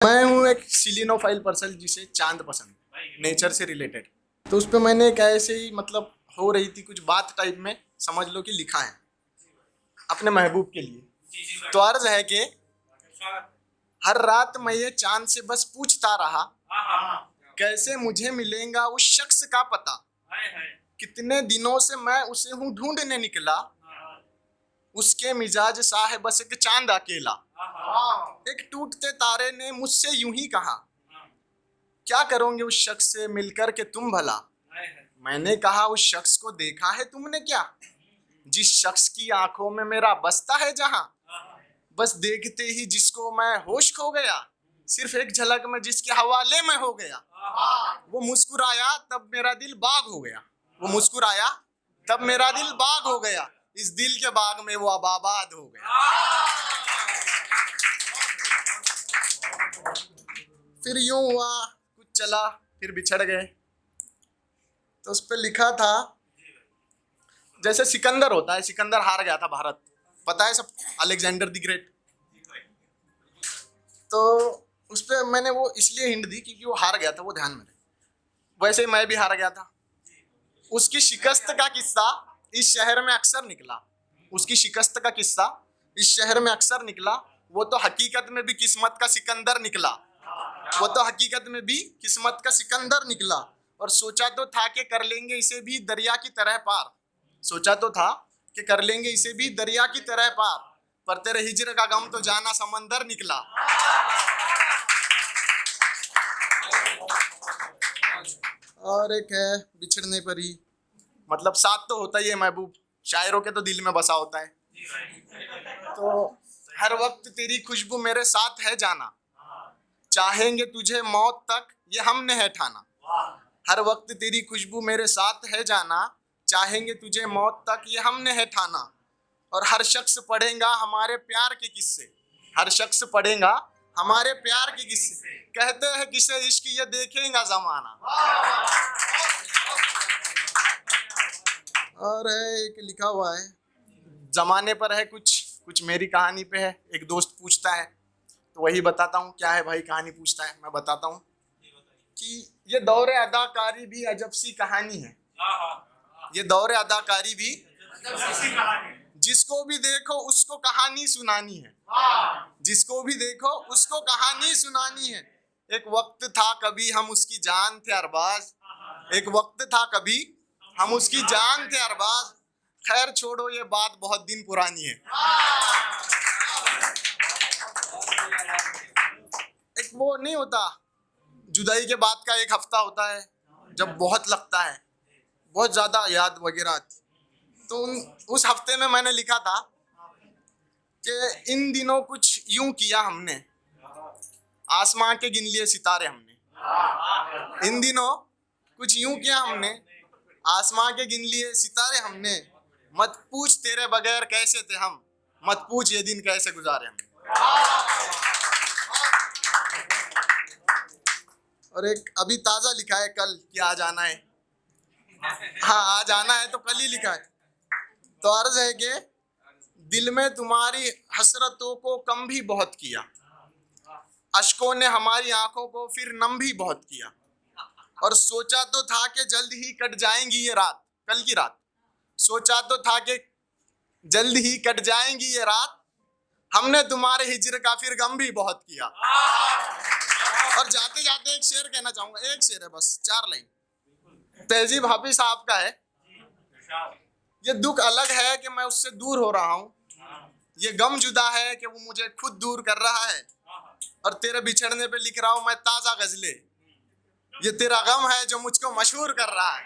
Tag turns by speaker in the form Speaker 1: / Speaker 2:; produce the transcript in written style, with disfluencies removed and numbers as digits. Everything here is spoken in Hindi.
Speaker 1: मैं हूँ एक सिलिनोफाइल पर्सन जिसे चांद पसंद है, नेचर से रिलेटेड। तो उस पर मैंने एक ऐसे ही मतलब हो रही थी कुछ बात टाइप में, समझ लो कि लिखा है अपने महबूब के लिए। तो अर्ज है कि हर रात मैं ये चांद से बस पूछता रहा, कैसे मुझे मिलेगा उस शख्स का पता। कितने दिनों से मैं उसे हूँ ढूंढने निकला, उसके मिजाज सा है बस एक चांद अकेला। एक टूटते तारे ने मुझसे यूं ही कहा, क्या करोगे उस शख्स से मिलकर के तुम भला। मैंने कहा उस शख्स को देखा है तुमने क्या, जिस शख्स की आंखों में मेरा बसता है जहां। बस देखते ही जिसको मैं होश खो गया, सिर्फ एक झलक में जिसके हवाले में हो गया। वो मुस्कुराया तब मेरा दिल बाग हो गया, वो मुस्कुराया तब मेरा दिल बाग हो गया। इस दिल के बाग में वो अब आबाद हो गया। फिर यूं हुआ कुछ चला, फिर बिछड़ गए। तो उस पर लिखा था, जैसे सिकंदर होता है, सिकंदर हार गया था भारत, पता है सब, अलेक्जेंडर द ग्रेट। तो उस पर मैंने वो इसलिए हिंट दी क्योंकि वो हार गया था, वो ध्यान में रहे। वैसे ही मैं भी हार गया था। उसकी शिकस्त का किस्सा इस शहर में अक्सर निकला, उसकी शिकस्त का किस्सा इस शहर में अक्सर निकला। वो तो हकीकत में भी किस्मत का सिकंदर निकला, वो तो हकीकत में भी किस्मत का सिकंदर निकला। और सोचा तो था कि कर लेंगे इसे भी दरिया की तरह पार, सोचा तो था कि कर लेंगे इसे भी दरिया की तरह पार, पर तेरे हिजर का गम तो जाना समंदर निकला। और एक है बिछड़ने पर ही, मतलब साथ तो होता ही है महबूब, शायरों के तो दिल में बसा होता है। तो हर वक्त तेरी खुशबू मेरे साथ है जाना, चाहेंगे तुझे मौत तक ये हमने है ठाना। हर वक्त तेरी खुशबू मेरे साथ है जाना, चाहेंगे तुझे मौत तक ये हमने है ठाना। और हर शख्स पढ़ेगा हमारे प्यार के किस्से, हर शख्स पढ़ेगा हमारे प्यार के किस्से। कहते हैं किसे इश्क ये देखेगा जमाना। और है एक लिखा हुआ है, जमाने पर है कुछ कुछ मेरी कहानी पे है। एक दोस्त पूछता है तो वही बताता हूँ। क्या है भाई, कहानी पूछता है, मैं बताता हूँ कि ये दौरे अदाकारी भी अजब सी कहानी है। ये दौरे अदाकारी भी, जिसको भी देखो उसको कहानी सुनानी है, जिसको भी देखो उसको कहानी सुनानी है। एक वक्त था कभी हम उसकी जान थे अरबाज, एक वक्त था कभी हम उसकी जान थे अरबाज। खैर छोड़ो ये बात बहुत दिन पुरानी है। एक वो नहीं होता, जुदाई के बाद का एक हफ्ता होता है जब बहुत लगता है, बहुत ज्यादा याद वगैरह आती। तो उस हफ्ते में मैंने लिखा था कि इन दिनों कुछ यूं किया हमने, आसमां के गिन लिए सितारे हमने। इन दिनों कुछ यूं किया हमने, आसमां के गिन लिए सितारे हमने। मत पूछ तेरे बगैर कैसे थे हम, मत पूछ ये दिन कैसे गुजारे हमने। और एक अभी ताजा लिखा है कल कि आज आना है। हाँ आज आना है तो कल ही लिखा है। तो अर्ज है कि दिल में तुम्हारी हसरतों को कम भी बहुत किया, अश्कों ने हमारी आंखों को फिर नम भी बहुत किया। और सोचा तो था कि जल्द ही कट जाएंगी ये रात, कल की रात, सोचा तो था कि जल्द ही कट जाएंगी ये रात। हमने तुम्हारे हिजर का फिर गम भी बहुत किया। और जाते जाते एक शेर कहना चाहूंगा, एक शेर है बस, 4 लाइन। तहजीब हाफिज साहब का है, ये दुख अलग है कि मैं उससे दूर हो रहा हूँ, ये गम जुदा है कि वो मुझे खुद दूर कर रहा है। और तेरे बिछड़ने पे लिख रहा हूँ मैं ताजा गजले, ये तेरा गम है जो मुझको मशहूर कर रहा है।